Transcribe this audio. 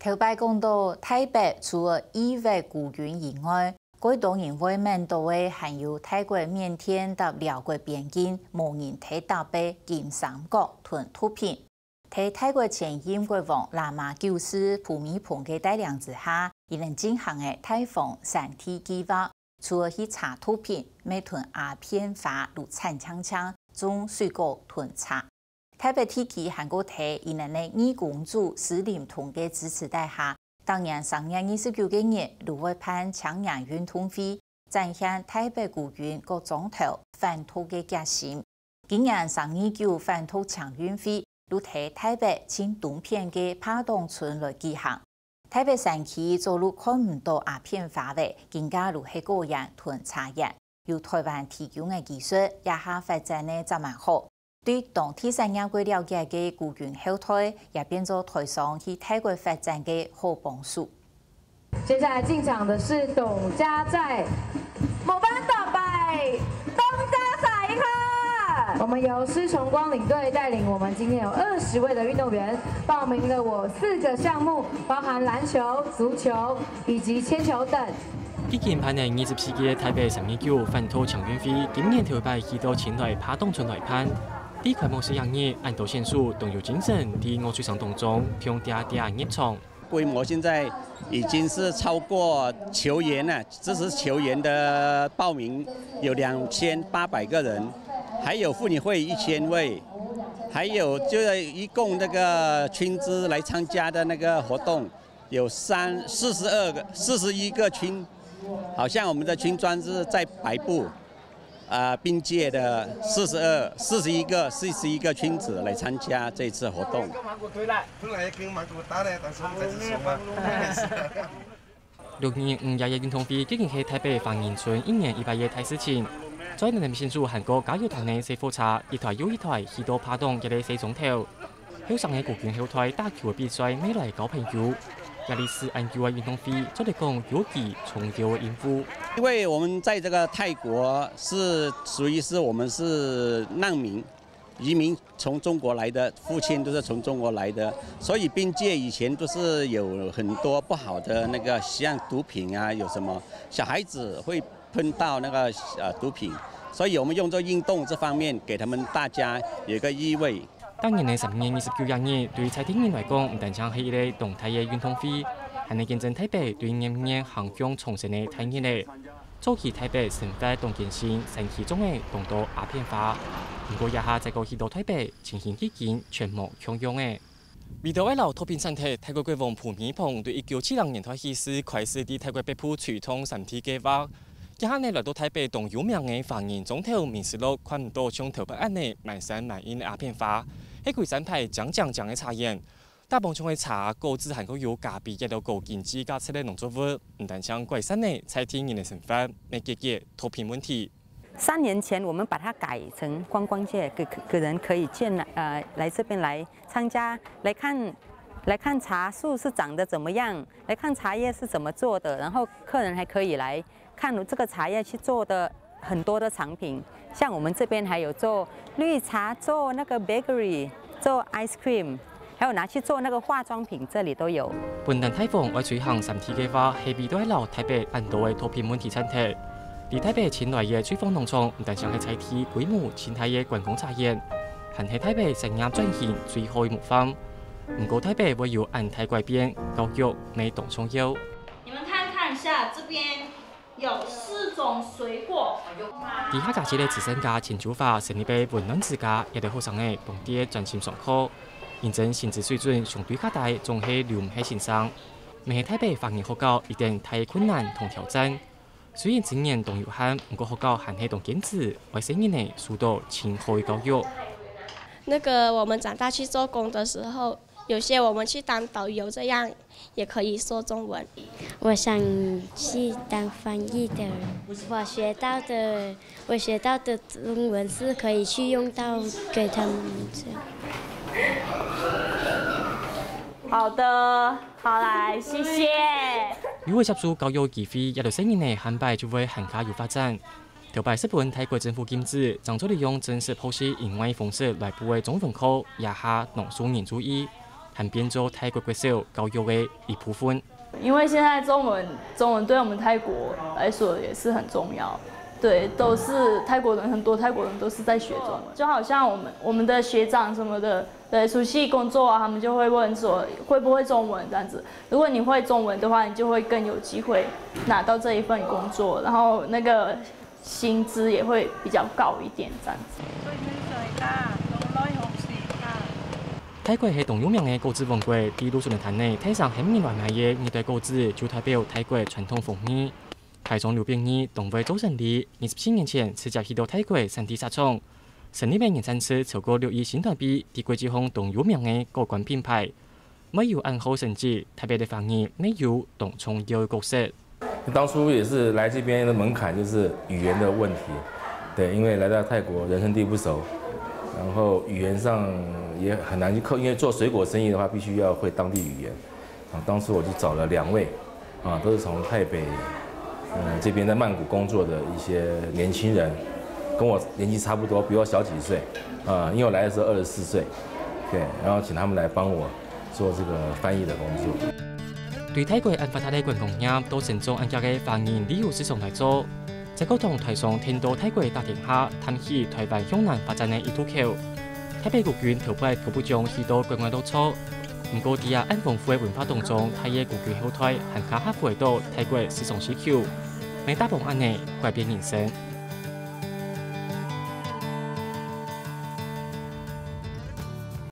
头摆讲到台北，除了以外孤军以外，佢当然会蛮多嘅含有泰国、缅甸及辽国边境无人体搭配金三角囤毒品。喺泰国前任国王喇嘛九世普米蓬嘅带领之下，伊能进行嘅泰防3T计划，除了去查毒品，每囤鸦片花、如产枪、种水果囤查。台北地区韩国睇伊能嘅义工组司令团嘅支持底下。当年3月29嘅日，卢会判抢人运通费，展现台北孤军各总头反毒嘅决心。今年3月9反毒抢运费，如喺台北进东片嘅帕东村来举行。台北山区走路看唔到鸦片花味，更加如係個人囤茶葉，由台灣提供嘅技術也下發展呢就蠻好。對當地產業過了解嘅孤軍後退，也變做台商去泰國發展嘅好幫助。接下來進場的是董家寨，某班打敗董家寨哈。我們由施崇光領隊帶領我們今天有20位的運動員報名了我4個項目，包含籃球、足球以及鉛球等。已經辦理27屆台北3月9反毒搶運費，今年頭擺去到前來帕東村來辦。第開幕式當日，按照選手動有精神，第我最上當中，向嗲入場。規模現在已經是超過球員了，支持球員的報名有2800個人，還有婦女會1000位，還有就是一共那個村支來參加的那個活動有41個村，好像我們的村莊是在北部。並屆的41個村子來參加這次活動。6年5日嘅運動會，竟然喺台北繁榮村1年100夜睇事情。在年年選手韓國加油團嘅4火車，一台又一台去到帕東嘅呢4鐘頭。後上嘅國軍後台打球嘅比賽，未來交朋友。亞歷斯安球嘅運動會，做嚟講有其重要嘅應付。因為我們在這個泰國是屬於是我們是難民移民，從中國來的，父親都是從中國來的，所以邊界以前都是有很多不好的那個像毒品啊，有什麼小孩子會碰到那個毒品，所以我們用這運動這方面給他們大家有一個意味。當然喺3月29日，對蔡天元來講，唔單止係一個動態嘅運動會，還能見證台北對年年航向重生嘅體驗咧。早期台北生活同建線，神奇中嘅動到鴉片花，不過一下再過去到台北，情形已經全無相樣嘅。為到一流毒品產業，泰國國王普米蓬對1970年代起始開始喺泰國北部驅動3T計劃。一下呢來到台北同有名嘅繁榮總頭面試錄，看唔到從頭北岸嘅滿山滿影嘅鴉片花，喺佢產牌講嘅茶葉。大部分嘅茶果子韓國有咖啡一到高經濟價值嘅農作物，唔但將改善呢菜天然嘅生活，未解決毒品問題。3年前，我們把它改成觀光界，個人可以來這邊來參加，來看茶樹是長得怎麼樣，來看茶葉是怎麼做的，然後客人還可以來看這個茶葉去做的很多的產品，像我們這邊還有做綠茶，做那個 bakery， 做 ice cream。還有拿去做那個化妝品，這裡都有。本地泰防為推行3T計劃，係為到喺樓台北很多嘅毒品問題產業。離台北前來嘅吹風農場，唔但係採取規模前台嘅觀光產業，還係台北產業轉型最好嘅模範。唔過台北會有按台改變，教育未當重要。你們看一下，這邊有4種水果。地下價值嘅自身家研究法，成立俾溫暖之家，亦都好上嘅當地專心上課。認真薪資水準相對較大，仲係留唔喺線上。未喺台北發現學校一定太困難同挑戰。雖然今年動有限，不過學校還係同堅持為生人類受到親好教育。那個我們長大去做工的時候，有些我們去當導遊，這樣也可以說中文。我想去當翻譯的。我學到的中文是可以去用到給他們這樣。好的，好來，謝謝。如果接觸教育機會，一到10年內，韓擺就會更加有發展。頭擺日本泰國政府禁止，將做利用正式普及英文方式來補位中文課，也下濃數年注意。还变做泰国国小教育的一部分。因为现在中文对我们泰国来说也是很重要。对，都是泰国人，很多泰国人都是在学中文。就好像我们的学长什么的，对，出去工作啊，他们就会问说会不会中文这样子。如果你会中文的话，你就会更有机会拿到这一份工作，然后那个薪资也会比较高一点这样子。泰国係動有名嘅果子王國，啲魯迅論壇內睇上很明亂賣嘅熱帶果子，就代表泰國傳統風味。台中劉炳義同為周成立，27年前直接去到泰國3地設廠，成立每年產出超過6億新台幣，啲國際上動有名嘅果乾品牌。沒有按好成績，特別的防疫沒有動重要角色。當初也是來這邊的門檻就是語言的問題，對，因為來到泰國人生地不熟，然後語言上也很難去扣，因為做水果生意的話必須要會當地語言。當初我就找了2位，都是從台北。這邊在曼谷工作的一些年輕人，跟我年紀差不多，比我小幾歲，因為我來的時候24歲，對，然後請他們來幫我做這個翻譯的工作。對泰國按法泰的觀光業都慎重按家嘅翻譯旅遊市場來做，在溝通台上聽到泰國大天下談起台灣向南發展嘅意圖口，台北國軍頭派徒步將去到國外督促。唔過啲按豐富嘅文化當中，泰嘅國軍後台還卡克回到泰國市場需求，未打破安尼改變人生。